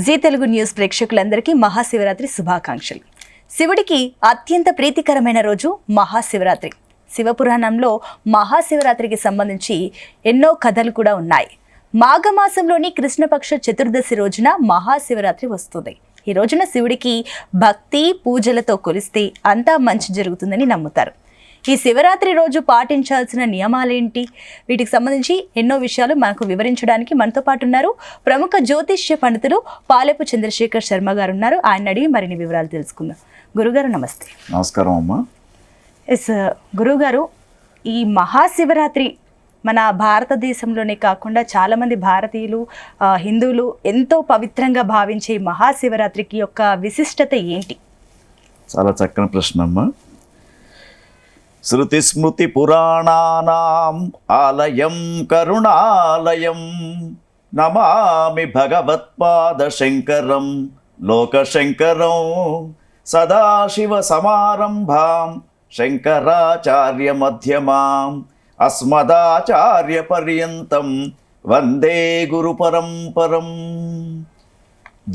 G Telugu news ప్రేక్షకులందరికీ మహాశివరాత్రి శుభాకాంక్షలు. శివుడికి అత్యంత ప్రీతికరమైన రోజు మహాశివరాత్రి. శివపురాణంలో మహాశివరాత్రికి సంబంధించి ఎన్నో కథలు కూడా ఉన్నాయి. మాఘమాసంలోని కృష్ణపక్ష చతుర్దశి రోజున మహాశివరాత్రి వస్తుంది. ఈ రోజున శివుడికి భక్తి పూజలతో కొలిస్తే అంతా మంచి జరుగుతుందని నమ్ముతారు. ఈ శివరాత్రి రోజు పాటించాల్సిన నియమాలేంటి, వీటికి సంబంధించి ఎన్నో విషయాలు మనకు వివరించడానికి మనతో పాటు ఉన్నారు ప్రముఖ జ్యోతిష్య పండితులు పాలెపు చంద్రశేఖర్ శర్మ గారు ఉన్నారు. ఆయన అడిగి మరిన్ని వివరాలు తెలుసుకుందాం. గురుగారు నమస్తే. నమస్కారం అమ్మా. ఎస్ గురుగారు, ఈ మహాశివరాత్రి మన భారతదేశంలోనే కాకుండా చాలామంది భారతీయులు హిందువులు ఎంతో పవిత్రంగా భావించే మహాశివరాత్రికి యొక్క విశిష్టత ఏంటి? చాలా చక్కని ప్రశ్న అమ్మా. శృతి స్మృతి పురాణానాం ఆలయం కరుణాలయం నమామి భగవత్పాద శంకరం లోకశంకరం సదాశివ సమారంభాం శంకరాచార్య మధ్యమాం అస్మదాచార్య పర్యంతం వందే గురు పరంపరం.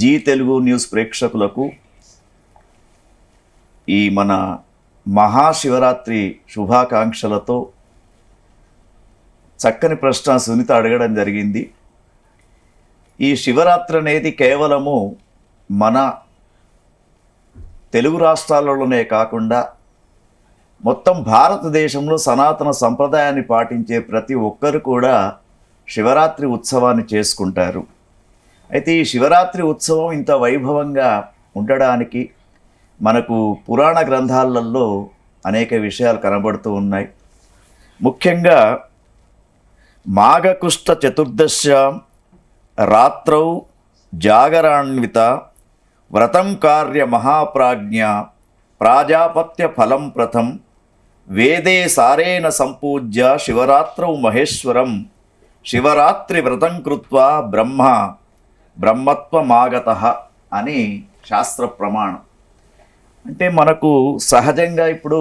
జీ తెలుగు న్యూస్ ప్రేక్షకులకు ఈ మన మహాశివరాత్రి శుభాకాంక్షలతో చక్కని ప్రశ్న సునీత అడగడం జరిగింది. ఈ శివరాత్రి అనేది కేవలము మన తెలుగు రాష్ట్రాలలోనే కాకుండా మొత్తం భారతదేశంలో సనాతన సంప్రదాయాన్ని పాటించే ప్రతి ఒక్కరు కూడా శివరాత్రి ఉత్సవాన్ని చేసుకుంటారు. అయితే ఈ శివరాత్రి ఉత్సవం ఇంత వైభవంగా ఉండడానికి మనకు పురాణ గ్రంథాలలో అనేక విషయాలు కనబడుతూ ఉన్నాయి. ముఖ్యంగా మాఘకృష్ణ చతుర్దశ్యాం రాత్రౌ జాగరాన్విత వ్రతం కార్య మహాప్రాజ్ఞ ప్రాజాపత్య ఫలం ప్రథం వేదే సారేణ సంపూజ్య శివరాత్రౌ మహేశ్వరం శివరాత్రి వ్రతం కృత్వా బ్రహ్మత్వమాగతః అని శాస్త్ర ప్రమాణం. అంటే మనకు సహజంగా ఇప్పుడు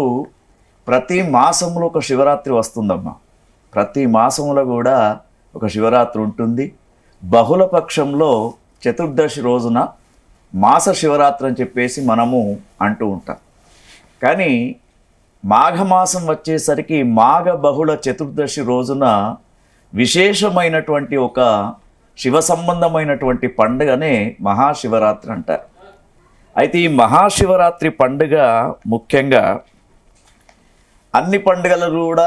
ప్రతి మాసంలో ఒక శివరాత్రి వస్తుందమ్మా. ప్రతి మాసంలో కూడా ఒక శివరాత్రి ఉంటుంది. బహుళ పక్షంలో చతుర్దశి రోజున మాస శివరాత్రి అని చెప్పేసి మనము అంటూ ఉంటాం. కానీ మాఘమాసం వచ్చేసరికి మాఘ బహుళ చతుర్దశి రోజున విశేషమైనటువంటి ఒక శివ సంబంధమైనటువంటి పండుగనే మహాశివరాత్రి అంటారు. అయితే ఈ మహాశివరాత్రి పండుగ ముఖ్యంగా అన్ని పండుగలు కూడా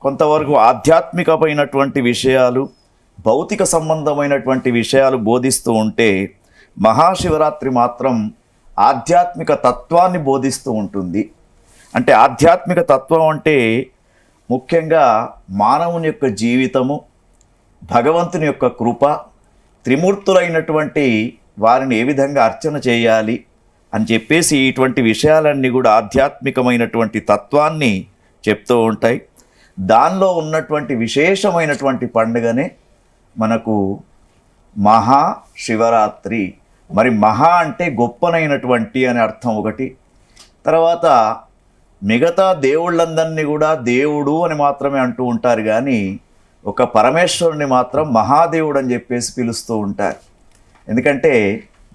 కొంతవరకు ఆధ్యాత్మికమైనటువంటి విషయాలు, భౌతిక సంబంధమైనటువంటి విషయాలు బోధిస్తూ ఉంటే మహాశివరాత్రి మాత్రం ఆధ్యాత్మిక తత్వాన్ని బోధిస్తూ ఉంటుంది. అంటే ఆధ్యాత్మిక తత్వం అంటే ముఖ్యంగా మానవుని యొక్క జీవితము, భగవంతుని యొక్క కృప, త్రిమూర్తులైనటువంటి వారిని ఏ విధంగా అర్చన చేయాలి అని చెప్పేసి ఇటువంటి విషయాలన్నీ కూడా ఆధ్యాత్మికమైనటువంటి తత్వాన్ని చెప్తూ ఉంటాయి. దానిలో ఉన్నటువంటి విశేషమైనటువంటి పండుగనే మనకు మహాశివరాత్రి. మరి మహా అంటే గొప్పనైనటువంటి అని అర్థం ఒకటి. తర్వాత మిగతా దేవుళ్ళందరినీ కూడా దేవుడు అని మాత్రమే అంటూ ఉంటారు, కానీ ఒక పరమేశ్వరుని మాత్రం మహాదేవుడు అని చెప్పేసి పిలుస్తూ ఉంటారు. ఎందుకంటే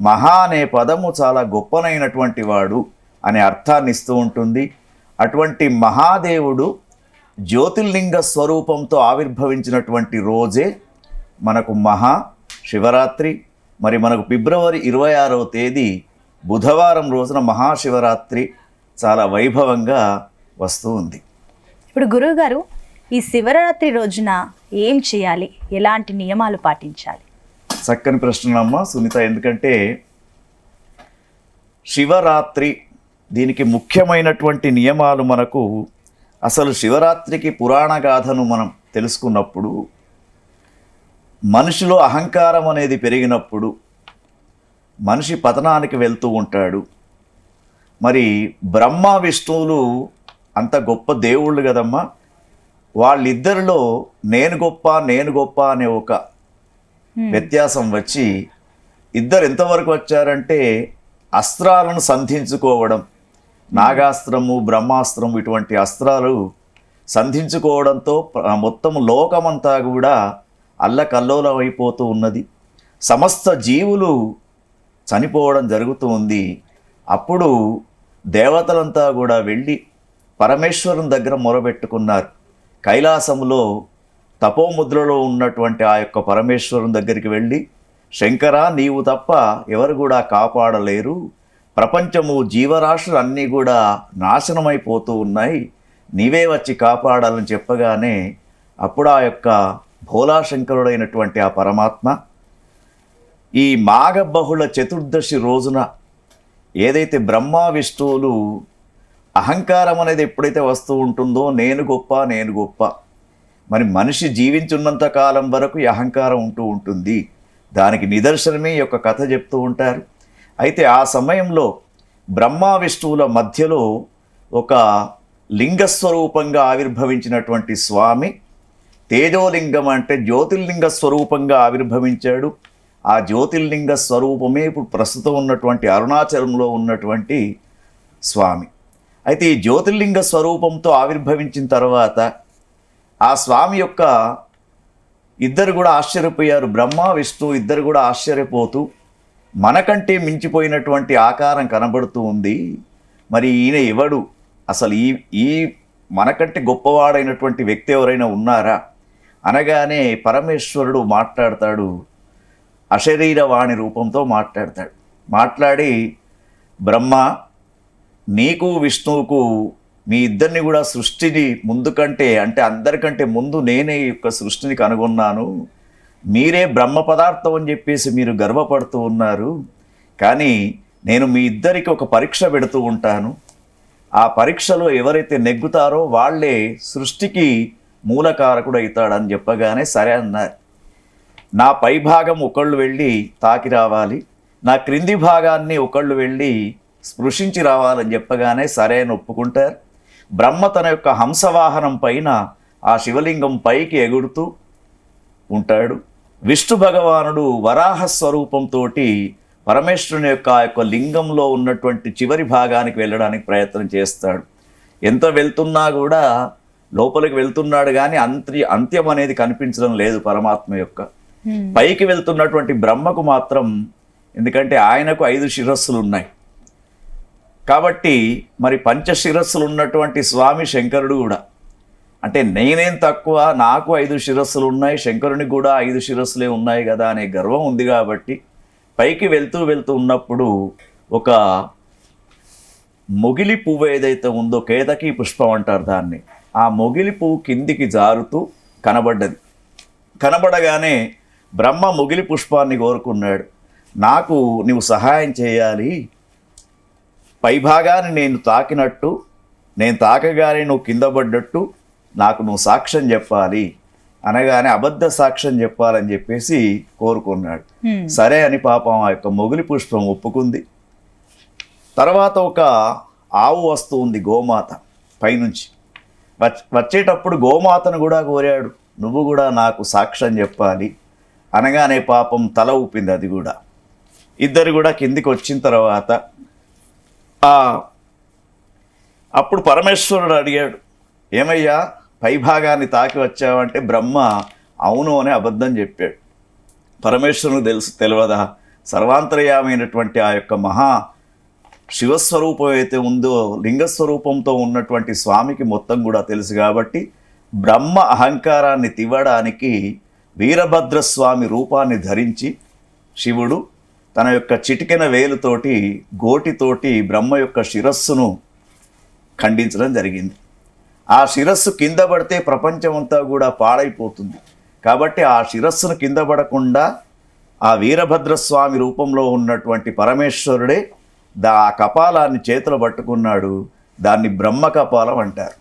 మహా అనే పదము చాలా గొప్పనైనటువంటి వాడు అనే అర్థాన్ని ఇస్తూ ఉంటుంది. అటువంటి మహాదేవుడు జ్యోతిర్లింగ స్వరూపంతో ఆవిర్భవించినటువంటి రోజే మనకు మహాశివరాత్రి. మరి మనకు ఫిబ్రవరి 26వ తేదీ బుధవారం రోజున మహాశివరాత్రి చాలా వైభవంగా వస్తూ ఉంది. ఇప్పుడు గురువుగారు, ఈ శివరాత్రి రోజున ఏం చేయాలి, ఎలాంటి నియమాలు పాటించాలి? చక్కని ప్రశ్నలమ్మ సునీత. ఎందుకంటే శివరాత్రి దీనికి ముఖ్యమైనటువంటి నియమాలు మనకు అసలు శివరాత్రికి పురాణ గాథను మనం తెలుసుకున్నప్పుడు మనిషిలో అహంకారం అనేది పెరిగినప్పుడు మనిషి పతనానికి వెళ్తూ ఉంటాడు. మరి బ్రహ్మ విష్ణువులు అంత గొప్ప దేవుళ్ళు కదమ్మా. వాళ్ళిద్దరిలో నేను గొప్ప అనే ఒక వ్యత్యాసం వచ్చి ఇద్దరు ఎంతవరకు వచ్చారంటే అస్త్రాలను సంధించుకోవడం, నాగాస్త్రము బ్రహ్మాస్త్రము ఇటువంటి అస్త్రాలు సంధించుకోవడంతో మొత్తం లోకమంతా కూడా అల్లకల్లోలం అయిపోతూ ఉన్నది. సమస్త జీవులు చనిపోవడం జరుగుతూ ఉంది. అప్పుడు దేవతలంతా కూడా వెళ్ళి పరమేశ్వరుని దగ్గర మొరబెట్టుకున్నారు. కైలాసములో తపోముద్రలో ఉన్నటువంటి ఆ యొక్క పరమేశ్వరుని దగ్గరికి వెళ్ళి, శంకరా, నీవు తప్ప ఎవరు కూడా కాపాడలేరు, ప్రపంచము జీవరాశులు అన్నీ కూడా నాశనమైపోతూ ఉన్నాయి, నీవే వచ్చి కాపాడాలని చెప్పగానే అప్పుడు ఆ యొక్క భోలాశంకరుడైనటువంటి ఆ పరమాత్మ ఈ మాఘ బహుళ చతుర్దశి రోజున ఏదైతే బ్రహ్మ విష్ణువులు అహంకారం అనేది ఎప్పుడైతే వస్తూ ఉంటుందో, నేను గొప్ప నేను గొప్ప, మరి మనిషి జీవించున్నంత కాలం వరకు ఈ అహంకారం ఉంటూ ఉంటుంది. దానికి నిదర్శనమే ఈ యొక్క కథ చెప్తూ ఉంటారు. అయితే ఆ సమయంలో బ్రహ్మ విష్ణువుల మధ్యలో ఒక లింగస్వరూపంగా ఆవిర్భవించినటువంటి స్వామి, తేజోలింగం అంటే జ్యోతిర్లింగ స్వరూపంగా ఆవిర్భవించాడు. ఆ జ్యోతిర్లింగ స్వరూపమే ఇప్పుడు ప్రస్తుతం ఉన్నటువంటి అరుణాచలంలో ఉన్నటువంటి స్వామి. అయితే ఈ జ్యోతిర్లింగ స్వరూపంతో ఆవిర్భవించిన తర్వాత ఆ స్వామి యొక్క ఇద్దరు కూడా ఆశ్చర్యపోయారు. బ్రహ్మ విష్ణు ఇద్దరు కూడా ఆశ్చర్యపోతూ, మనకంటే మించిపోయినటువంటి ఆకారం కనబడుతూ ఉంది, మరి ఈయన ఎవడు, అసలు ఈ మనకంటే గొప్పవాడైనటువంటి వ్యక్తి ఎవరైనా ఉన్నారా అనగానే పరమేశ్వరుడు మాట్లాడతాడు. అశరీరవాణి రూపంతో మాట్లాడతాడు. మాట్లాడి, బ్రహ్మ, నీకు విష్ణువుకు మీ ఇద్దరిని కూడా సృష్టిని ముందు కంటే, అంటే అందరికంటే ముందు నేనే ఈ యొక్క సృష్టిని కనుగొన్నాను, మీరే బ్రహ్మ పదార్థం అని చెప్పేసి మీరు గర్వపడుతూ ఉన్నారు, కానీ నేను మీ ఇద్దరికి ఒక పరీక్ష పెడుతూ ఉంటాను, ఆ పరీక్షలో ఎవరైతే నెగ్గుతారో వాళ్ళే సృష్టికి మూలకారకుడు అవుతాడని చెప్పగానే సరే అన్నారు. నా పై భాగం ఒకళ్ళు వెళ్ళి తాకి రావాలి, నా క్రింది భాగాన్ని ఒకళ్ళు వెళ్ళి స్పృశించి రావాలని చెప్పగానే సరే అని ఒప్పుకుంటారు. బ్రహ్మ తన యొక్క హంసవాహనం పైన ఆ శివలింగం పైకి ఎగుడుతూ ఉంటాడు. విష్ణు భగవానుడు వరాహ స్వరూపంతో పరమేశ్వరుని యొక్క లింగంలో ఉన్నటువంటి చివరి భాగానికి వెళ్ళడానికి ప్రయత్నం చేస్తాడు. ఎంత వెళ్తున్నా కూడా లోపలికి వెళ్తున్నాడు కానీ అంత్యం అనేది కనిపించడం లేదు పరమాత్మ యొక్క. పైకి వెళ్తున్నటువంటి బ్రహ్మకు మాత్రం, ఎందుకంటే ఆయనకు 5 శిరస్సులు ఉన్నాయి కాబట్టి, మరి పంచశిరస్సులు ఉన్నటువంటి స్వామి శంకరుడు కూడా, అంటే నేనేం తక్కువ, నాకు 5 శిరస్సులు ఉన్నాయి, శంకరునికి కూడా 5 శిరస్సులే ఉన్నాయి కదా అనే గర్వం ఉంది కాబట్టి పైకి వెళ్తూ ఉన్నప్పుడు ఒక మొగిలి పువ్వు ఏదైతే ఉందో, కేతకీ పుష్పం అంటారు దాన్ని, ఆ మొగిలి పువ్వు కిందికి జారుతూ కనబడ్డది. కనబడగానే బ్రహ్మ మొగిలి పుష్పాన్ని కోరుకున్నాడు. నాకు నువ్వు సహాయం చేయాలి, పైభాగాన్ని నేను తాకినట్టు, నేను తాకగానే నువ్వు కింద పడ్డట్టు నాకు నువ్వు సాక్ష్యం చెప్పాలి అనగానే అబద్ధ సాక్ష్యం చెప్పాలని చెప్పేసి కోరుకున్నాడు. సరే అని పాపం ఆ యొక్క మొగిలి పుష్పం ఒప్పుకుంది. తర్వాత ఒక ఆవు వస్తూ ఉంది, గోమాత పైనుంచి వచ్చేటప్పుడు గోమాతను కూడా కోరాడు, నువ్వు కూడా నాకు సాక్ష్యం చెప్పాలి అనగానే పాపం తల ఊపింది అది కూడా. ఇద్దరు కూడా కిందికి వచ్చిన తర్వాత అప్పుడు పరమేశ్వరుడు అడిగాడు, ఏమయ్యా పైభాగాన్ని తాకి వచ్చావంటే బ్రహ్మ అవును అని అబద్ధం చెప్పాడు. పరమేశ్వరునికి తెలియదా, సర్వాంతర్యామైనటువంటి ఆ యొక్క మహా శివస్వరూపం అయితే ఉందో, లింగస్వరూపంతో ఉన్నటువంటి స్వామికి మొత్తం కూడా తెలుసు కాబట్టి బ్రహ్మ అహంకారాన్ని తివ్వడానికి వీరభద్రస్వామి రూపాన్ని ధరించి శివుడు తన యొక్క చిటికెన వేలుతోటి గోటితోటి బ్రహ్మ యొక్క శిరస్సును ఖండించడం జరిగింది. ఆ శిరస్సు కింద పడితే ప్రపంచమంతా కూడా పాడైపోతుంది కాబట్టి ఆ శిరస్సును కింద పడకుండా ఆ వీరభద్రస్వామి రూపంలో ఉన్నటువంటి పరమేశ్వరుడే ఆ కపాలాన్ని చేతిలో పట్టుకున్నాడు. దాన్ని బ్రహ్మ కపాలం అంటారు.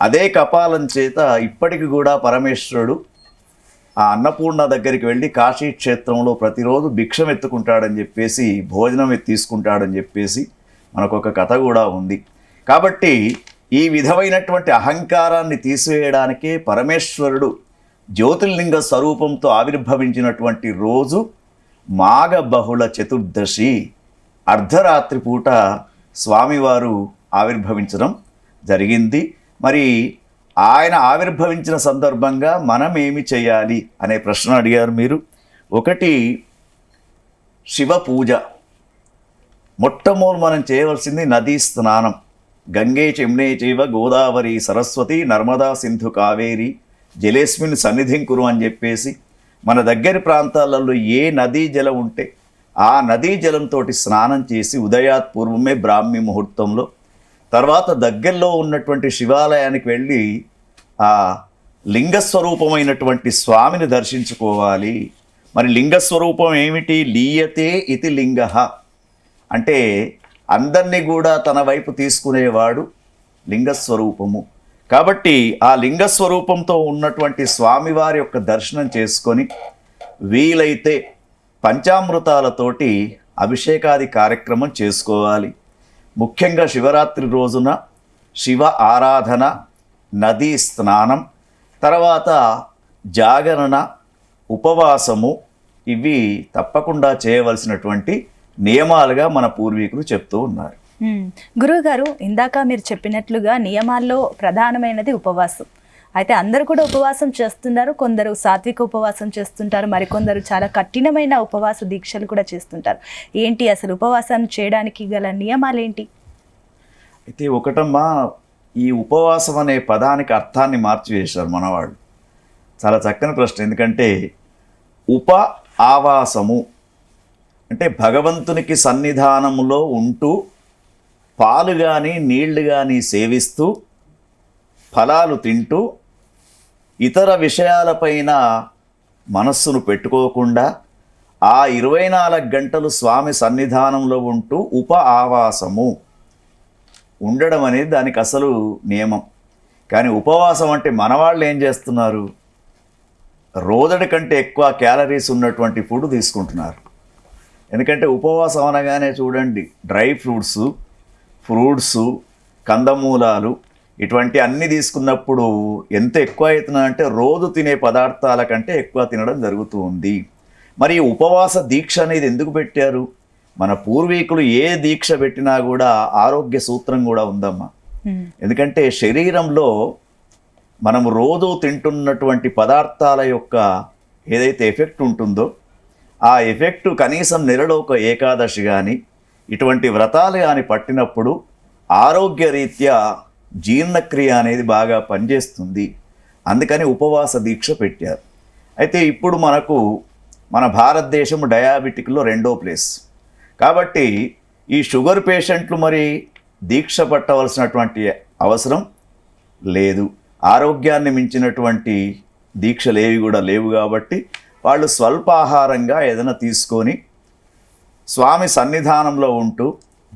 అదే కపాలం చేత ఇప్పటికి కూడా పరమేశ్వరుడు ఆ అన్నపూర్ణ దగ్గరికి వెళ్ళి కాశీ క్షేత్రంలో ప్రతిరోజు భిక్షం ఎత్తుకుంటాడని చెప్పేసి, భోజనం తీసుకుంటాడని చెప్పేసి మనకొక కథ కూడా ఉంది. కాబట్టి ఈ విధమైనటువంటి అహంకారాన్ని తీసివేయడానికే పరమేశ్వరుడు జ్యోతిర్లింగ స్వరూపంతో ఆవిర్భవించినటువంటి రోజు మాఘ బహుళ చతుర్దశి. అర్ధరాత్రి పూట స్వామివారు ఆవిర్భవించడం జరిగింది. మరి ఆయన ఆవిర్భవించిన సందర్భంగా మనం ఏమి చేయాలి అనే ప్రశ్న అడిగారు మీరు. ఒకటి, శివ పూజ. మొట్టమొదటి మనం చేయవలసింది నదీ స్నానం. గంగే యమునే చైవ గోదావరి సరస్వతి నర్మదా సింధు కావేరి జలేస్మిన్ సన్నిధిం కురు అని చెప్పేసి మన దగ్గరి ప్రాంతాలలో ఏ నదీ జలం ఉంటే ఆ నదీ జలంతో స్నానం చేసి ఉదయాత్ పూర్వమే బ్రాహ్మీ ముహూర్తంలో, తర్వాత దగ్గరలో ఉన్నటువంటి శివాలయానికి వెళ్ళి ఆ లింగస్వరూపమైనటువంటి స్వామిని దర్శించుకోవాలి. మరి లింగస్వరూపం ఏమిటి? లీయతే ఇతి లింగ అంటే అందరినీ కూడా తన వైపు తీసుకునేవాడు లింగస్వరూపము. కాబట్టి ఆ లింగస్వరూపంతో ఉన్నటువంటి స్వామివారి యొక్క దర్శనం చేసుకొని వీలైతే పంచామృతాలతోటి అభిషేకాది కార్యక్రమం చేసుకోవాలి. ముఖ్యంగా శివరాత్రి రోజున శివ ఆరాధన, నదీ స్నానం, తర్వాత జాగరణ, ఉపవాసము ఇవి తప్పకుండా చేయవలసినటువంటి నియమాలుగా మన పూర్వీకులు చెప్తూ ఉన్నారు. గురువుగారు, ఇందాక మీరు చెప్పినట్లుగా నియమాల్లో ప్రధానమైనది ఉపవాసం. అయితే అందరూ కూడా ఉపవాసం చేస్తున్నారు. కొందరు సాత్విక ఉపవాసం చేస్తుంటారు, మరికొందరు చాలా కఠినమైన ఉపవాస దీక్షలు కూడా చేస్తుంటారు. ఏంటి అసలు ఉపవాసం చేయడానికి గల నియమాలు ఏంటి? అయితే ఒకటమ్మా, ఈ ఉపవాసం అనే పదానికి అర్థాన్ని మార్చివేశారు మనవాళ్ళు. చాలా చక్కని ప్రశ్న. ఎందుకంటే ఉప ఆవాసము అంటే భగవంతునికి సన్నిధానంలో ఉంటూ పాలు కానీ నీళ్లు కానీ సేవిస్తూ ఫలాలు తింటూ ఇతర విషయాలపైన మనస్సును పెట్టుకోకుండా ఆ 24 గంటలు స్వామి సన్నిధానంలో ఉంటూ ఉప ఆవాసము ఉండడం అనేది దానికి అసలు నియమం. కానీ ఉపవాసం అంటే మనవాళ్ళు ఏం చేస్తున్నారు? రోజుడి కంటే ఎక్కువ క్యాలరీస్ ఉన్నటువంటి ఫుడ్ తీసుకుంటున్నారు. ఎందుకంటే ఉపవాసం అనగానే చూడండి, డ్రై ఫ్రూట్స్, కందమూలాలు ఇటువంటి అన్నీ తీసుకున్నప్పుడు ఎంత ఎక్కువ అవుతున్నా అంటే రోజు తినే పదార్థాల కంటే ఎక్కువ తినడం జరుగుతూ ఉంది. మరి ఈ ఉపవాస దీక్ష అనేది ఎందుకు పెట్టారు? మన పూర్వీకులు ఏ దీక్ష పెట్టినా కూడా ఆరోగ్య సూత్రం కూడా ఉందమ్మా. ఎందుకంటే శరీరంలో మనం రోజు తింటున్నటువంటి పదార్థాల యొక్క ఏదైతే ఎఫెక్ట్ ఉంటుందో ఆ ఎఫెక్ట్ కనీసం నెలలో ఒక ఏకాదశి కానీ ఇటువంటి వ్రతాలు కానీ పట్టినప్పుడు ఆరోగ్యరీత్యా జీర్ణక్రియ అనేది బాగా పనిచేస్తుంది. అందుకని ఉపవాస దీక్ష పెట్టారు. అయితే ఇప్పుడు మన భారతదేశం డయాబెటిక్లో 2వ ప్లేస్. కాబట్టి ఈ షుగర్ పేషెంట్లు మరి దీక్ష పట్టవలసినటువంటి అవసరం లేదు. ఆరోగ్యాన్ని మించినటువంటి దీక్షలు ఏవి కూడా లేవు. కాబట్టి వాళ్ళు స్వల్పాహారంగా ఏదైనా తీసుకొని స్వామి సన్నిధానంలో ఉంటూ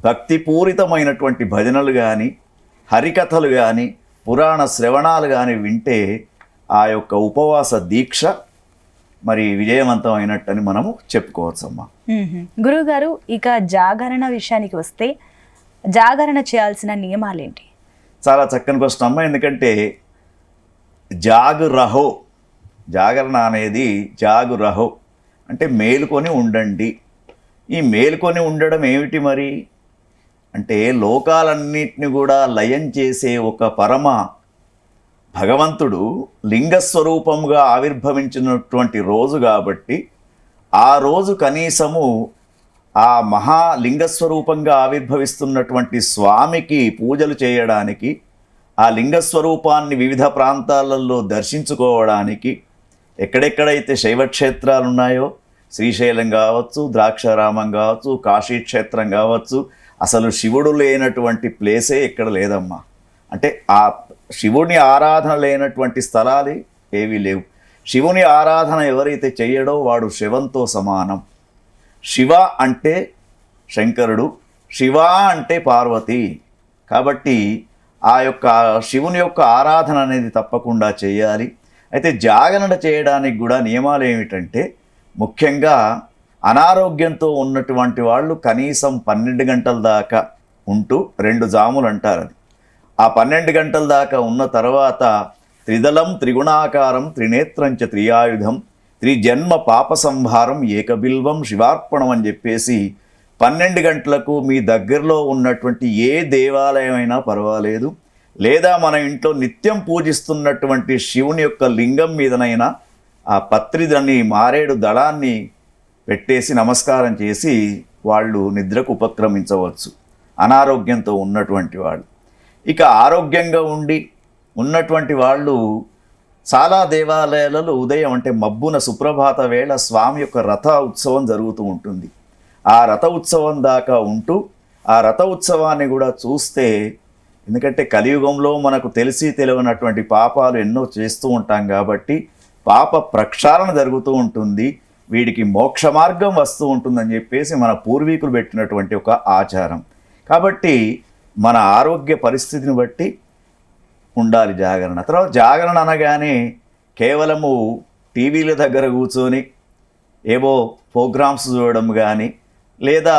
భక్తిపూరితమైనటువంటి భజనలు కానీ, హరికథలు కానీ, పురాణ శ్రవణాలు కానీ వింటే ఆ యొక్క ఉపవాస దీక్ష మరి విజయవంతం అయినట్టని మనము చెప్పుకోవచ్చమ్మా. గురువుగారు, ఇక జాగరణ విషయానికి వస్తే జాగరణ చేయాల్సిన నియమాలేంటి? చాలా చక్కని ప్రశ్న అమ్మ. ఎందుకంటే జాగరణ అనేది జాగురహో అంటే మేలుకొని ఉండండి. ఈ మేలుకొని ఉండడం ఏమిటి మరి అంటే లోకాలన్నిటిని కూడా లయం చేసే ఒక పరమ భగవంతుడు లింగస్వరూపముగా ఆవిర్భవించినటువంటి రోజు కాబట్టి ఆ రోజు కనీసము ఆ మహాలింగస్వరూపంగా ఆవిర్భవిస్తున్నటువంటి స్వామికి పూజలు చేయడానికి, ఆ లింగస్వరూపాన్ని వివిధ ప్రాంతాలలో దర్శించుకోవడానికి, ఎక్కడెక్కడైతే శైవక్షేత్రాలు ఉన్నాయో శ్రీశైలం కావచ్చు, ద్రాక్షారామం కావచ్చు, కాశీక్షేత్రం కావచ్చు, అసలు శివుడు లేనటువంటి ప్లేసే ఎక్కడ లేదమ్మా. అంటే ఆ శివుని ఆరాధన లేనటువంటి స్థలాలు ఏవీ లేవు. శివుని ఆరాధన ఎవరైతే చెయ్యడో వాడు శివంతో సమానం. శివ అంటే శంకరుడు, శివ అంటే పార్వతి. కాబట్టి ఆ యొక్క శివుని యొక్క ఆరాధన అనేది తప్పకుండా చేయాలి. అయితే జాగరణ చేయడానికి కూడా నియమాలు ఏమిటంటే ముఖ్యంగా అనారోగ్యంతో ఉన్నటువంటి వాళ్ళు కనీసం 12 గంటల దాకా ఉంటూ 2 జాములు అంటారు. అది ఆ 12 గంటల దాకా ఉన్న తర్వాత త్రిదళం త్రిగుణాకారం త్రినేత్రంచ త్రియాయుధం త్రిజన్మ పాప సంహారం ఏకబిల్వం శివార్పణం అని చెప్పేసి 12 గంటలకు మీ దగ్గరలో ఉన్నటువంటి ఏ దేవాలయం అయినా పర్వాలేదు, లేదా మన ఇంట్లో నిత్యం పూజిస్తున్నటువంటి శివుని యొక్క లింగం మీదనైనా ఆ పత్రిదని మారేడు దళాన్ని పెట్టేసి నమస్కారం చేసి వాళ్ళు నిద్రకు ఉపక్రమించవచ్చు, అనారోగ్యంతో ఉన్నటువంటి వాళ్ళు. ఇక ఆరోగ్యంగా ఉన్నటువంటి వాళ్ళు చాలా దేవాలయాలలో ఉదయం అంటే మబ్బున సుప్రభాత వేళ స్వామి యొక్క రథ ఉత్సవం జరుగుతూ ఉంటుంది. ఆ రథ ఉత్సవం దాకా ఉంటూ ఆ రథ ఉత్సవాన్ని కూడా చూస్తే, ఎందుకంటే కలియుగంలో మనకు తెలిసి తెలియనటువంటి పాపాలు ఎన్నో చేస్తూ ఉంటాం కాబట్టి పాప ప్రక్షాళన జరుగుతూ ఉంటుంది, వీడికి మోక్ష మార్గం వస్తూ ఉంటుందని చెప్పేసి మన పూర్వీకులు పెట్టినటువంటి ఒక ఆచారం. కాబట్టి మన ఆరోగ్య పరిస్థితిని బట్టి ఉండాలి జాగరణ. తర్వాత జాగరణ అనగానే కేవలము టీవీల దగ్గర కూర్చొని ఏవో ప్రోగ్రామ్స్ చూడడం కానీ లేదా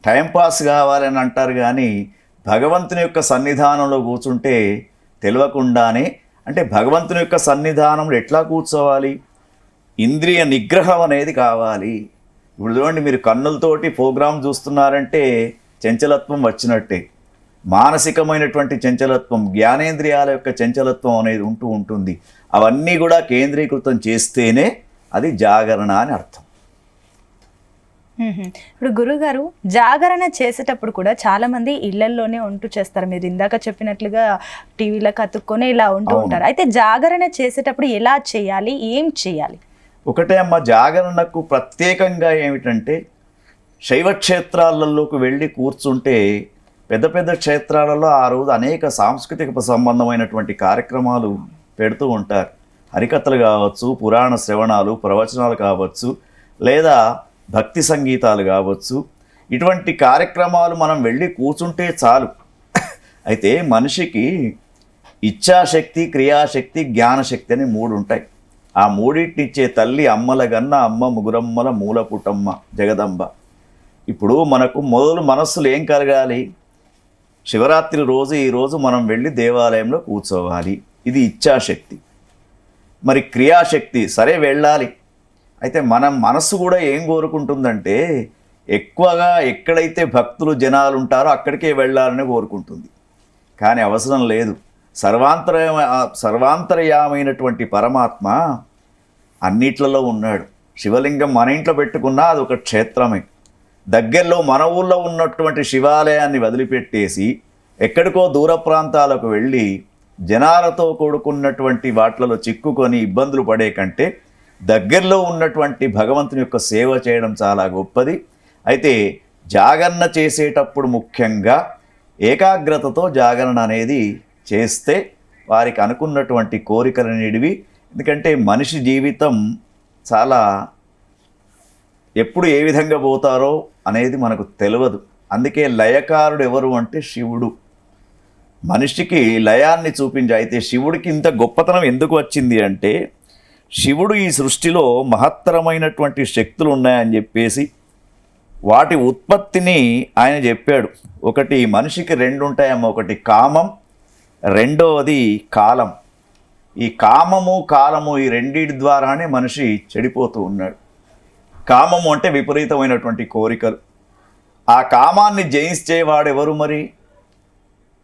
టైంపాస్ కావాలని అంటారు, కానీ భగవంతుని యొక్క సన్నిధానంలో కూర్చుంటే తెలియకుండానే, అంటే భగవంతుని యొక్క సన్నిధానంలో ఎట్లా కూర్చోవాలి, ఇంద్రియ నిగ్రహం అనేది కావాలి. ఇప్పుడు చూడండి, మీరు కన్నులతోటి ప్రోగ్రాం చూస్తున్నారంటే చంచలత్వం వచ్చినట్టే. మానసికమైనటువంటి చంచలత్వం, జ్ఞానేంద్రియాల యొక్క చంచలత్వం అనేది ఉంటుంది. అవన్నీ కూడా కేంద్రీకృతం చేస్తేనే అది జాగరణ అని అర్థం. ఇప్పుడు గురుగారు, జాగరణ చేసేటప్పుడు కూడా చాలా మంది ఇళ్లలోనే ఉంటూ చేస్తారు. మీరు ఇందాక చెప్పినట్లుగా టీవీలకు అతుక్కొని ఇలా ఉంటూ ఉంటారు. అయితే జాగరణ చేసేటప్పుడు ఎలా చేయాలి, ఏం చేయాలి? ఒకటే అమ్మ, జాగరణకు ప్రత్యేకంగా ఏమిటంటే శైవ క్షేత్రాలలోకి వెళ్ళి కూర్చుంటే, పెద్ద పెద్ద క్షేత్రాలలో ఆ రోజు అనేక సాంస్కృతిక సంబంధమైనటువంటి కార్యక్రమాలు పెడుతూ ఉంటారు. హరికథలు కావచ్చు, పురాణ శ్రవణాలు, ప్రవచనాలు కావచ్చు, లేదా భక్తి సంగీతాలు కావచ్చు. ఇటువంటి కార్యక్రమాలు మనం వెళ్ళి కూర్చుంటే చాలు. అయితే మనిషికి ఇచ్ఛాశక్తి, క్రియాశక్తి, జ్ఞానశక్తి అని 3 ఉంటాయి. ఆ మూడింటినిచ్చే తల్లి అమ్మల గన్న అమ్మ, ముగురమ్మల మూల పుటమ్మ జగదంబ. ఇప్పుడు మనకు మనస్సులు ఏం కలగాలి? శివరాత్రి రోజు ఈరోజు మనం వెళ్ళి దేవాలయంలో కూర్చోవాలి, ఇది ఇచ్ఛాశక్తి. మరి క్రియాశక్తి, సరే వెళ్ళాలి. అయితే మన మనస్సు కూడా ఏం కోరుకుంటుందంటే, ఎక్కువగా ఎక్కడైతే భక్తులు జనాలు ఉంటారో అక్కడికే వెళ్ళాలని కోరుకుంటుంది. కానీ అవసరం లేదు. సర్వాంతర్యామైనటువంటి పరమాత్మ అన్నిట్లలో ఉన్నాడు. శివలింగం మన ఇంట్లో పెట్టుకున్నా అది ఒక క్షేత్రమే. దగ్గరలో మన ఊళ్ళో ఉన్నటువంటి శివాలయాన్ని వదిలిపెట్టేసి ఎక్కడికో దూర ప్రాంతాలకు వెళ్ళి జనాలతో కూడుకున్నటువంటి వాటిలలో చిక్కుకొని ఇబ్బందులు పడే కంటే దగ్గరలో ఉన్నటువంటి భగవంతుని యొక్క సేవ చేయడం చాలా గొప్పది. అయితే జాగరణ చేసేటప్పుడు ముఖ్యంగా ఏకాగ్రతతో జాగరణ అనేది చేస్తే వారికి అనుకున్నటువంటి కోరికలు అనేటివి, ఎందుకంటే మనిషి జీవితం చాలా ఎప్పుడు ఏ విధంగా పోతారో అనేది మనకు తెలియదు. అందుకే లయకారుడు ఎవరు అంటే శివుడు. మనిషికి లయాన్ని చూపించి, అయితే శివుడికి ఇంత గొప్పతనం ఎందుకు వచ్చింది అంటే, శివుడు ఈ సృష్టిలో మహత్తరమైనటువంటి శక్తులు ఉన్నాయని చెప్పేసి వాటి ఉత్పత్తిని ఆయన చెప్పాడు. ఒకటి మనిషికి 2 ఉంటాయమ్మ, ఒకటి కామం, రెండవది కాలం. ఈ కామము కాలము ఈ రెండింటి ద్వారానే మనిషి చెడిపోతూ ఉన్నాడు. కామము అంటే విపరీతమైనటువంటి కోరికలు. ఆ కామాన్ని జయించేవాడెవరు? మరి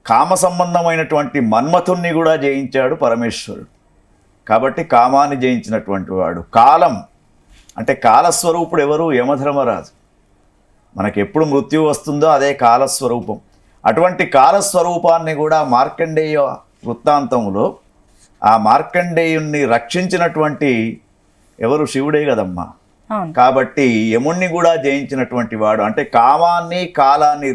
కామ సంబంధమైనటువంటి మన్మథుణ్ణి కూడా జయించాడు పరమేశ్వరుడు. కాబట్టి కామాన్ని జయించినటువంటి వాడు. కాలం అంటే కాలస్వరూపుడు ఎవరు? యమధర్మరాజు. మనకెప్పుడు మృత్యు వస్తుందో అదే కాలస్వరూపం. అటువంటి కాలస్వరూపాన్ని కూడా మార్కండేయ వృత్తాంతంలో ఆ మార్కండేయుణ్ణి రక్షించినటువంటి ఎవరు? శివుడే కదమ్మా. కాబట్టి యముణ్ణి కూడా జయించినటువంటి వాడు. అంటే కామాన్ని కాలాన్ని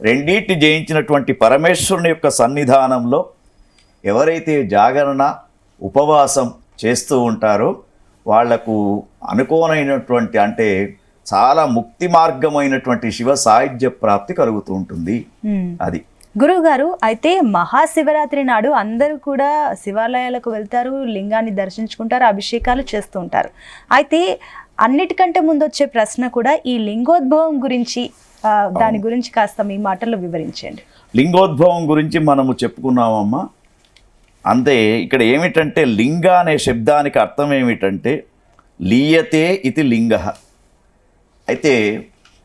రెండింటిని జయించినటువంటి పరమేశ్వరుని యొక్క సన్నిధానంలో ఎవరైతే జాగరణ ఉపవాసం చేస్తూ ఉంటారో వాళ్లకు అనుకోనైనటువంటి, అంటే చాలా ముక్తి మార్గమైనటువంటి శివ సాయుధ్య ప్రాప్తి కలుగుతూ ఉంటుంది. అది గురువుగారు, అయితే మహాశివరాత్రి నాడు అందరూ కూడా శివాలయాలకు వెళ్తారు, లింగాన్ని దర్శించుకుంటారు, అభిషేకాలు చేస్తూ ఉంటారు. అయితే అన్నిటికంటే ముందు వచ్చే ప్రశ్న కూడా ఈ లింగోద్భవం గురించి, దాని గురించి కాస్త మీ మాటల్లో వివరించండి. లింగోద్భవం గురించి మనము చెప్పుకున్నామమ్మా. అంతే. ఇక్కడ ఏమిటంటే లింగ అనే శబ్దానికి అర్థం ఏమిటంటే లీయతే ఇది లింగ. అయితే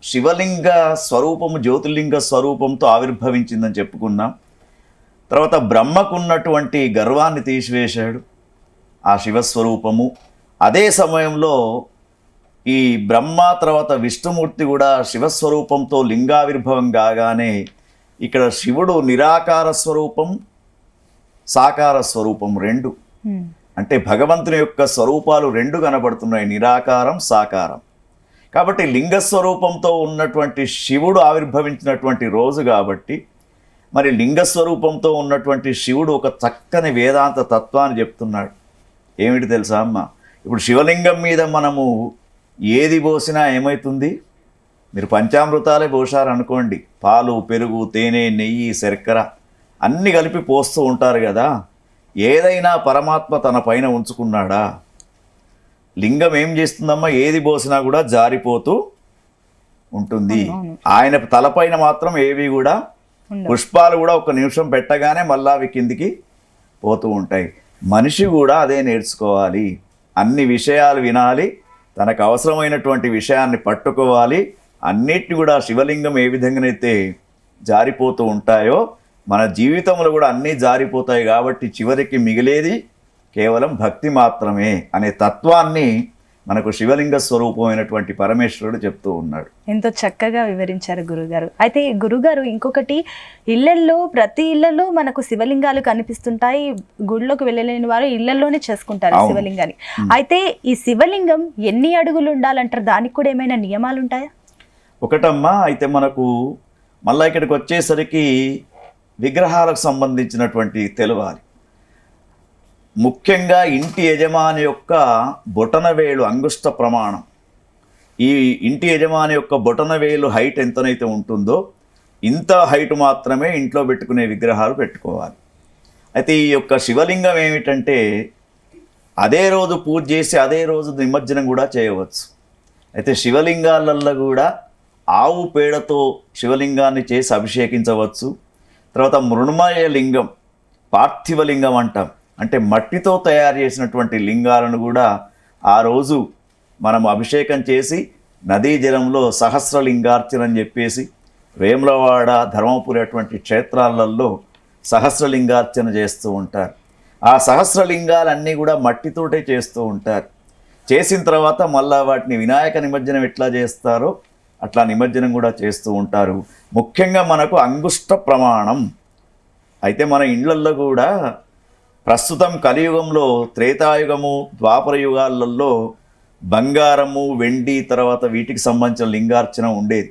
శివలింగ స్వరూపము జ్యోతిర్లింగ స్వరూపంతో ఆవిర్భవించిందని చెప్పుకున్నాం. తర్వాత బ్రహ్మకున్నటువంటి గర్వాన్ని తీసివేశాడు ఆ శివస్వరూపము. అదే సమయంలో ఈ బ్రహ్మ తర్వాత విష్ణుమూర్తి కూడా శివస్వరూపంతో లింగావిర్భవం కాగానే ఇక్కడ శివుడు నిరాకార స్వరూపం, సాకార స్వరూపం రెండు. అంటే భగవంతుని యొక్క స్వరూపాలు రెండు కనబడుతున్నాయి, నిరాకారం, సాకారం. కాబట్టి లింగ స్వరూపంతో ఉన్నటువంటి శివుడు ఆవిర్భవించినటువంటి రోజు కాబట్టి మరి లింగ స్వరూపంతో ఉన్నటువంటి శివుడు ఒక చక్కని వేదాంత తత్వాన్ని చెప్తున్నాడు. ఏమిటి తెలుసా అమ్మ? ఇప్పుడు శివలింగం మీద మనము ఏది పోసినా ఏమవుతుంది? మీరు పంచామృతాలే పోసారు అనుకోండి, పాలు, పెరుగు, తేనె, నెయ్యి, శర్కర అన్నీ కలిపి పోస్తూ ఉంటారు కదా. ఏదైనా పరమాత్మ తన పైన ఉంచుకున్నాడా? లింగం ఏం చేస్తుందమ్మా? ఏది పోసినా కూడా జారిపోతూ ఉంటుంది. ఆయన తలపైన మాత్రం ఏవి కూడా, పుష్పాలు కూడా ఒక నిమిషం పెట్టగానే మళ్ళా అవి కిందికి పోతూ ఉంటాయి. మనిషి కూడా అదే నేర్చుకోవాలి. అన్ని విషయాలు వినాలి, తనకు అవసరమైనటువంటి విషయాన్ని పట్టుకోవాలి. అన్నిటిని కూడా శివలింగం ఏ విధంగానైతే జారిపోతూ ఉంటాయో మన జీవితంలో కూడా అన్నీ జారిపోతాయి. కాబట్టి చివరికి మిగిలేది కేవలం భక్తి మాత్రమే అనే తత్వాన్ని మనకు శివలింగ స్వరూపమైనటువంటి పరమేశ్వరుడు చెప్తూ ఉన్నాడు. ఎంతో చక్కగా వివరించారు గురుగారు. అయితే గురుగారు ఇంకొకటి, ఇళ్లల్లో ప్రతి ఇళ్లలో మనకు శివలింగాలు కనిపిస్తుంటాయి. గుడిలోకి వెళ్ళలేని వారు ఇళ్లలోనే చేసుకుంటారు శివలింగాన్ని. అయితే ఈ శివలింగం ఎన్ని అడుగులు ఉండాలంటారు? దానికి కూడా ఏమైనా నియమాలు ఉంటాయా? ఒకటమ్మా, అయితే మనకు మళ్ళా ఇక్కడికి వచ్చేసరికి విగ్రహాలకు సంబంధించినటువంటి తెలవాలి. ముఖ్యంగా ఇంటి యజమాని యొక్క బొటనవేలు అంగుష్ట ప్రమాణం. ఈ ఇంటి యజమాని యొక్క బొటనవేలు హైట్ ఎంతనైతే ఉంటుందో ఇంత హైట్ మాత్రమే ఇంట్లో పెట్టుకునే విగ్రహాలు పెట్టుకోవాలి. అయితే ఈ యొక్క శివలింగం ఏమిటంటే అదే రోజు పూజ చేసి అదే రోజు నిమజ్జనం కూడా చేయవచ్చు. అయితే శివలింగాలల్లో కూడా ఆవు పేడతో శివలింగాన్ని చేసి అభిషేకించవచ్చు. తర్వాత మృణ్మయ లింగం, పార్థివ లింగం అంటాం. అంటే మట్టితో తయారు చేసినటువంటి లింగాలను కూడా ఆ రోజు మనం అభిషేకం చేసి నదీ జలంలో సహస్రలింగార్చన అని చెప్పేసి వేములవాడ, ధర్మపురి అటువంటి క్షేత్రాలలో సహస్రలింగార్చన చేస్తూ ఉంటారు. ఆ సహస్రలింగాలన్నీ కూడా మట్టితోటే చేస్తూ ఉంటారు. చేసిన తర్వాత మళ్ళా వాటిని వినాయక నిమజ్జనం ఎట్లా చేస్తారో అట్లా నిమజ్జనం కూడా చేస్తూ ఉంటారు. ముఖ్యంగా మనకు అంగుష్ట ప్రమాణం. అయితే మన ఇండ్లల్లో కూడా ప్రస్తుతం కలియుగంలో, త్రేతాయుగము, ద్వాపర యుగాలలో బంగారము, వెండి తర్వాత వీటికి సంబంధించిన లింగార్చన ఉండేది.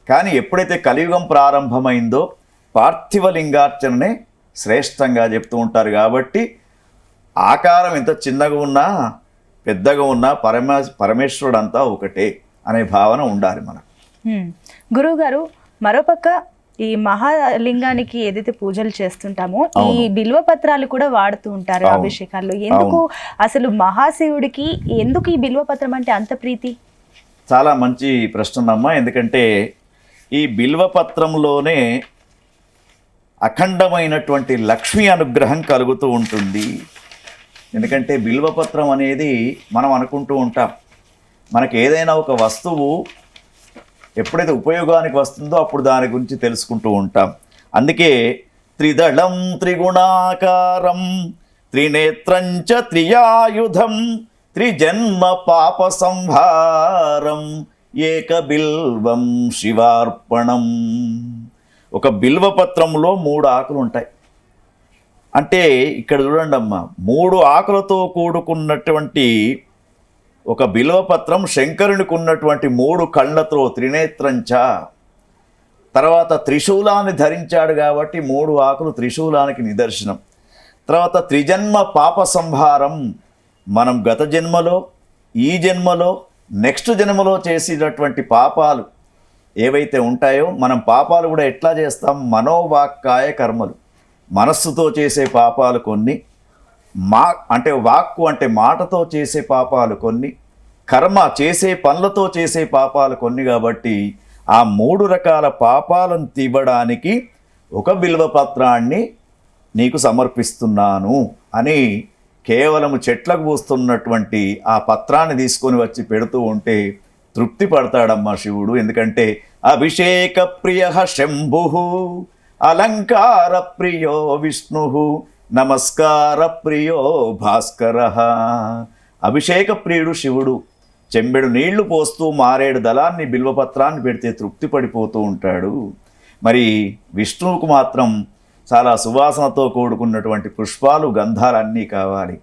కానీ ఎప్పుడైతే కలియుగం ప్రారంభమైందో పార్థివ లింగార్చననే శ్రేష్టంగా చెప్తూ ఉంటారు. కాబట్టి ఆకారం ఎంత చిన్నగా ఉన్నా పెద్దగా ఉన్నా పరమేశ్వరుడు అంతా ఒకటే అనే భావన ఉండాలి మనకు. గురువుగారు, మరోపక్క ఈ మహాలింగానికి ఏదైతే పూజలు చేస్తుంటామో ఈ బిల్వ పత్రాలు కూడా వాడుతూ ఉంటారు అభిషేకాల్లో. ఎందుకు అసలు మహాశివుడికి ఎందుకు ఈ బిల్వ పత్రం అంటే అంత ప్రీతి? చాలా మంచి ప్రశ్న అమ్మా. ఎందుకంటే ఈ బిల్వ పత్రంలోనే అఖండమైనటువంటి లక్ష్మీ అనుగ్రహం కలుగుతూ ఉంటుంది. ఎందుకంటే బిల్వపత్రం అనేది మనం అనుకుంటూ ఉంటాం, మనకి ఏదైనా ఒక వస్తువు ఎప్పుడైతే ఉపయోగానికి వస్తుందో అప్పుడు దాని గురించి తెలుసుకుంటూ ఉంటాం. అందుకే త్రిదళం త్రిగుణాకారం త్రినేత్రంచ త్రియాయుధం త్రిజన్మ పాప సంహారం ఏక బిల్వం శివార్పణం. ఒక బిల్వపత్రంలో 3 ఆకులు ఉంటాయి. అంటే ఇక్కడ చూడండి అమ్మ, 3 ఆకులతో కూడుకున్నటువంటి ఒక బిల్వపత్రం శంకరునికి ఉన్నటువంటి 3 కళ్ళతో త్రినేత్రంచ. తర్వాత త్రిశూలాన్ని ధరించాడు కాబట్టి 3 ఆకులు త్రిశూలానికి నిదర్శనం. తర్వాత త్రిజన్మ పాప సంహారం, మనం గత జన్మలో, ఈ జన్మలో, నెక్స్ట్ జన్మలో చేసినటువంటి పాపాలు ఏవైతే ఉంటాయో, మనం పాపాలు కూడా ఎట్లా చేస్తాం? మనోవాక్కాయ కర్మలు. మనస్సుతో చేసే పాపాలు కొన్ని, అంటే వాక్కు అంటే మాటతో చేసే పాపాలు కొన్ని, కర్మ చేసే పనులతో చేసే పాపాలు కొన్ని. కాబట్టి ఆ 3 రకాల పాపాలను తీయడానికి ఒక బిల్వపత్రాన్ని నీకు సమర్పిస్తున్నాను అని కేవలం చెట్లకు పూస్తున్నటువంటి ఆ పత్రాన్ని తీసుకొని వచ్చి పెడుతూ ఉంటే తృప్తి పడతాడమ్మా శివుడు. ఎందుకంటే అభిషేక ప్రియ శంభు అలంకార ప్రియో విష్ణు నమస్కార ప్రియో భాస్కర. అభిషేక ప్రియుడు శివుడు. చెంబెడు నీళ్లు పోస్తూ మారేడు దళాన్ని బిల్వపత్రాన్ని పెడితే తృప్తి పడిపోతూ ఉంటాడు. మరి విష్ణువుకు మాత్రం చాలా సువాసనతో కూడుకున్నటువంటి పుష్పాలు, గంధాలన్నీ కావాలి.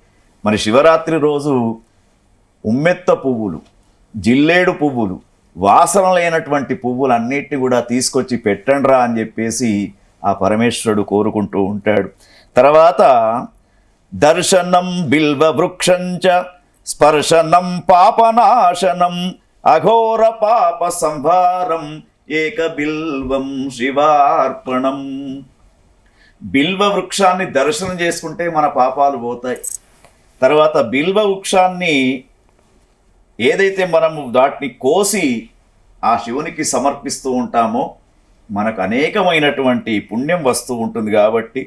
మరి శివరాత్రి రోజు ఉమ్మెత్త పువ్వులు, జిల్లేడు పువ్వులు, వాసన లేనటువంటి పువ్వులన్నిటిని కూడా తీసుకొచ్చి పెట్టండ్రా అని చెప్పేసి ఆ పరమేశ్వరుడు కోరుకుంటూ ఉంటాడు. తర్వాత దర్శనం బిల్వ వృక్షంచ స్పర్శనం పాపనాశనం అఘోర పాప సంహారం ఏక బిల్వం శివార్పణం. బిల్వ వృక్షాన్ని దర్శనం చేసుకుంటే మన పాపాలు పోతాయి. తర్వాత బిల్వ వృక్షాన్ని ఏదైతే మనము వాటిని కోసి ఆ శివునికి సమర్పిస్తూ ఉంటామో మనకు అనేకమైనటువంటి పుణ్యం వస్తూ ఉంటుంది. కాబట్టి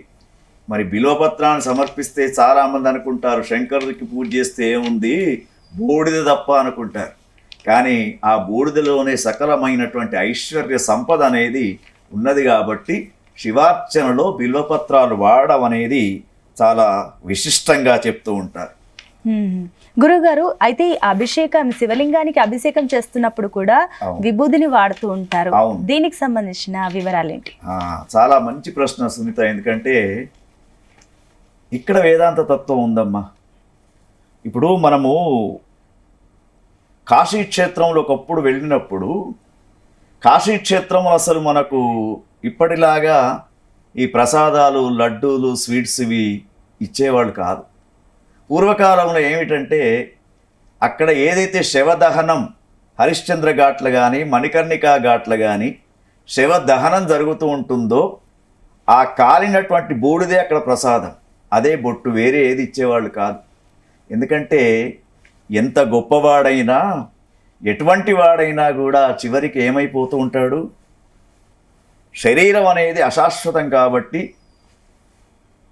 మరి బిల్వపత్రాన్ని సమర్పిస్తే చాలామంది అనుకుంటారు శంకరుడికి పూజ చేస్తే ఏముంది, బూడిద తప్ప అనుకుంటారు. కానీ ఆ బూడిదలోనే సకలమైనటువంటి ఐశ్వర్య సంపద అనేది ఉన్నది. కాబట్టి శివార్చనలో బిల్వపత్రాలు వాడడం అనేది చాలా విశిష్టంగా చెప్తూ ఉంటారు. గురుగారు, అయితే ఈ అభిషేకం, శివలింగానికి అభిషేకం చేస్తున్నప్పుడు కూడా విభూదిని వాడుతూ ఉంటారు. దీనికి సంబంధించిన వివరాలేంటి? చాలా మంచి ప్రశ్న సునీత. ఎందుకంటే ఇక్కడ వేదాంత తత్వం ఉందమ్మా. ఇప్పుడు మనము కాశీక్షేత్రంలో ఒకప్పుడు వెళ్ళినప్పుడు కాశీక్షేత్రం అసలు మనకు ఇప్పటిలాగా ఈ ప్రసాదాలు, లడ్డూలు, స్వీట్స్ ఇవి ఇచ్చేవాళ్ళు కాదు. పూర్వకాలంలో ఏమిటంటే అక్కడ ఏదైతే శవదహనం, హరిశ్చంద్ర ఘాట్లు కానీ మణికర్ణికా ఘాట్లు కానీ శవదహనం జరుగుతూ ఉంటుందో ఆ కాలినటువంటి బూడిదే అక్కడ ప్రసాదం. అదే బొట్టు, వేరే ఏది ఇచ్చేవాళ్ళు కాదు. ఎందుకంటే ఎంత గొప్పవాడైనా, ఎటువంటి వాడైనా కూడా చివరికి ఏమైపోతూ ఉంటాడు, శరీరం అనేది అశాశ్వతం కాబట్టి,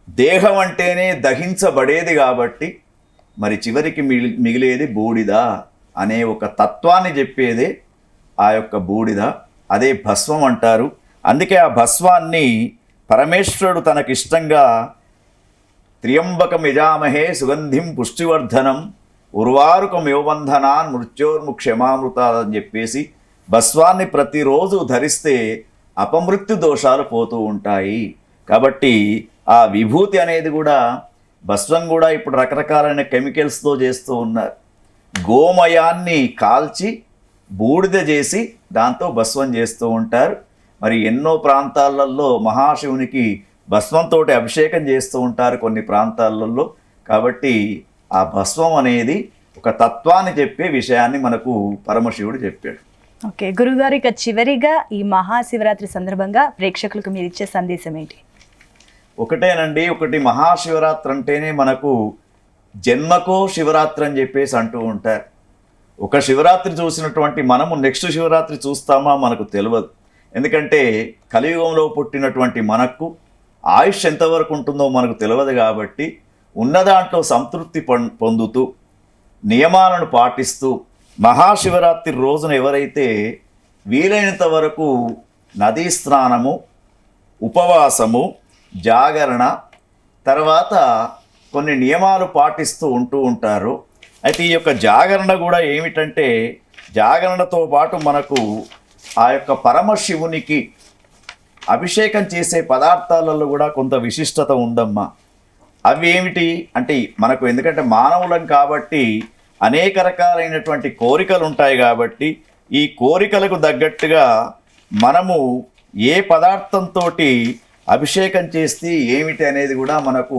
దేహం అంటేనే దహించబడేది కాబట్టి మరి చివరికి మిగిలేది బూడిద అనే ఒక తత్వాన్ని చెప్పేదే ఆ యొక్క బూడిద. అదే భస్మం అంటారు. అందుకే ఆ భస్వాన్ని పరమేశ్వరుడు తనకిష్టంగా త్ర్యంబకం యజామహే సుగంధిం పుష్టివర్ధనం ఉర్వారుకం యోబంధనాన్ మృత్యోర్ముక్షమామృతాలు అని చెప్పేసి భస్వాన్ని ప్రతిరోజు ధరిస్తే అపమృత్యు దోషాలు పోతూ ఉంటాయి. కాబట్టి ఆ విభూతి అనేది కూడా, భస్వం కూడా ఇప్పుడు రకరకాలైన కెమికల్స్తో చేస్తూ ఉన్నారు. గోమయాన్ని కాల్చి బూడిద చేసి దాంతో భస్వం చేస్తూ ఉంటారు. మరి ఎన్నో ప్రాంతాలలో మహాశివునికి భస్వంతో అభిషేకం చేస్తూ ఉంటారు కొన్ని ప్రాంతాలలో. కాబట్టి ఆ భస్వం అనేది ఒక తత్వాన్ని చెప్పే విషయాన్ని మనకు పరమశివుడు చెప్పాడు. ఓకే గురుగారు, ఇక చివరిగా ఈ మహాశివరాత్రి సందర్భంగా ప్రేక్షకులకు మీరు ఇచ్చే సందేశం ఏంటి? ఒకటేనండి, ఒకటి మహాశివరాత్రి అంటేనే మనకు జన్మకో శివరాత్రి అని చెప్పేసి అంటూ ఉంటారు. ఒక శివరాత్రి చూసినటువంటి మనము నెక్స్ట్ శివరాత్రి చూస్తామా మనకు తెలియదు. ఎందుకంటే కలియుగంలో పుట్టినటువంటి మనకు ఆయుష్ ఎంతవరకు ఉంటుందో మనకు తెలియదు. కాబట్టి ఉన్న దాంట్లో సంతృప్తి పొందుతూ నియమాలను పాటిస్తూ మహాశివరాత్రి రోజున ఎవరైతే వీలైనంత వరకు నదీ స్నానము, ఉపవాసము, జాగరణ, తర్వాత కొన్ని నియమాలు పాటిస్తూ ఉంటారు. అయితే ఈ యొక్క జాగరణ కూడా ఏమిటంటే, జాగరణతో పాటు మనకు ఆ యొక్క పరమశివునికి అభిషేకం చేసే పదార్థాలలో కూడా కొంత విశిష్టత ఉందమ్మా. అవి ఏమిటి అంటే మనకు, ఎందుకంటే మానవులం కాబట్టి అనేక రకాలైనటువంటి కోరికలు ఉంటాయి. కాబట్టి ఈ కోరికలకు తగ్గట్టుగా మనము ఏ పదార్థంతో అభిషేకం చేస్తే ఏమిటి అనేది కూడా మనకు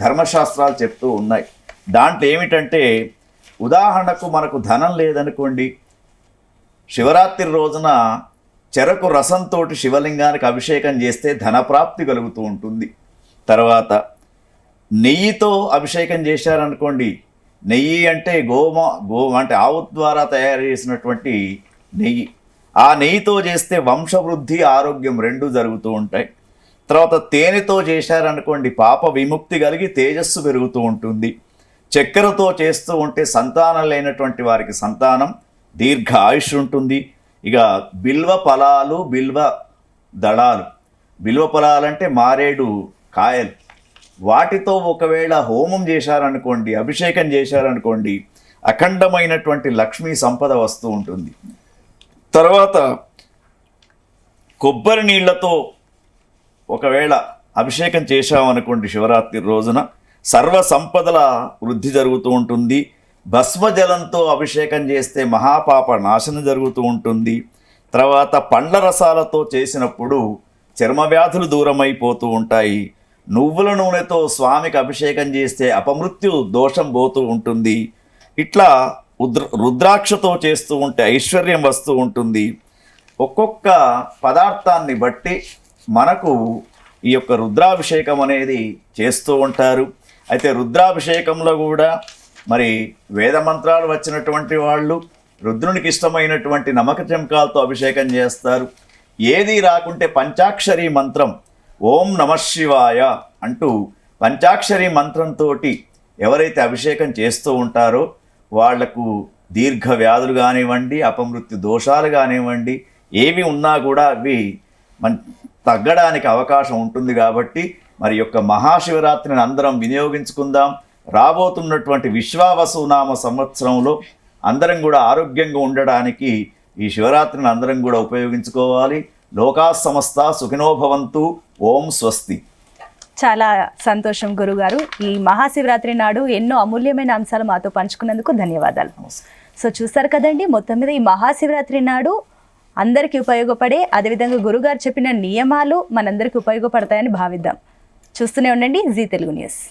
ధర్మశాస్త్రాలు చెప్తూ ఉన్నాయి. దాంట్లో ఏమిటంటే, ఉదాహరణకు మనకు ధనం లేదనుకోండి, శివరాత్రి రోజున చెరకు రసంతో శివలింగానికి అభిషేకం చేస్తే ధనప్రాప్తి కలుగుతూ ఉంటుంది. తర్వాత నెయ్యితో అభిషేకం చేశారనుకోండి, నెయ్యి అంటే అంటే ఆవు ద్వారా తయారు చేసినటువంటి నెయ్యి, ఆ నెయ్యితో చేస్తే వంశవృద్ధి, ఆరోగ్యం రెండు జరుగుతూ ఉంటాయి. తర్వాత తేనెతో చేశారనుకోండి, పాప విముక్తి కలిగి తేజస్సు పెరుగుతూ ఉంటుంది. చక్కెరతో చేస్తూ ఉంటే సంతానం లేనటువంటి వారికి సంతానం, దీర్ఘ ఆయుష్ ఉంటుంది. ఇక బిల్వ ఫలాలు, బిల్వ దళాలు, బిల్వ ఫలాలంటే మారేడు కాయలు, వాటితో ఒకవేళ హోమం చేశారనుకోండి, అభిషేకం చేశారనుకోండి, అఖండమైనటువంటి లక్ష్మీ సంపద వస్తూ ఉంటుంది. తర్వాత కొబ్బరి నీళ్లతో ఒకవేళ అభిషేకం చేశామనుకోండి శివరాత్రి రోజున సర్వ సంపదల వృద్ధి జరుగుతూ ఉంటుంది. భస్మజలంతో అభిషేకం చేస్తే మహాపాప నాశనం జరుగుతూ ఉంటుంది. తర్వాత పండ్ల రసాలతో చేసినప్పుడు చర్మ వ్యాధులు దూరమైపోతూ ఉంటాయి. నువ్వుల నూనెతో స్వామికి అభిషేకం చేస్తే అపమృత్యు దోషం పోతూ ఉంటుంది. ఇట్లా రుద్రాక్షతో చేస్తూ ఉంటే ఐశ్వర్యం వస్తూ ఉంటుంది. ఒక్కొక్క పదార్థాన్ని బట్టి మనకు ఈ యొక్క రుద్రాభిషేకం అనేది చేస్తూ ఉంటారు. అయితే రుద్రాభిషేకంలో కూడా మరి వేద మంత్రాలు వచ్చినటువంటి వాళ్ళు రుద్రునికి ఇష్టమైనటువంటి నమక చెంకాలతో అభిషేకం చేస్తారు. ఏది రాకుంటే పంచాక్షరి మంత్రం ఓం నమఃశివాయ అంటూ పంచాక్షరి మంత్రంతో ఎవరైతే అభిషేకం చేస్తూ ఉంటారో వాళ్లకు దీర్ఘ వ్యాధులు కానివ్వండి, అపమృత్యు దోషాలు కానివ్వండి, ఏవి ఉన్నా కూడా అవి తగ్గడానికి అవకాశం ఉంటుంది. కాబట్టి మరి యొక్క మహాశివరాత్రిని అందరం వినియోగించుకుందాం. రాబోతున్నటువంటి విశ్వావసునామ సంవత్సరంలో అందరం కూడా ఆరోగ్యంగా ఉండడానికి ఈ శివరాత్రిని అందరం కూడా ఉపయోగించుకోవాలి. లోకా సమస్త సుఖినో భవంతు. ఓం స్వస్తి. చాలా సంతోషం గురుగారు. ఈ మహాశివరాత్రి నాడు ఎన్నో అమూల్యమైన అంశాలు మాతో పంచుకున్నందుకు ధన్యవాదాలు. సో చూస్తారు కదండి, మొత్తం మీద ఈ మహాశివరాత్రి నాడు అందరికీ ఉపయోగపడే, అదేవిధంగా గురుగారు చెప్పిన నియమాలు మనందరికీ ఉపయోగపడతాయని భావిద్దాం. చూస్తూనే ఉండండి జీ తెలుగు న్యూస్.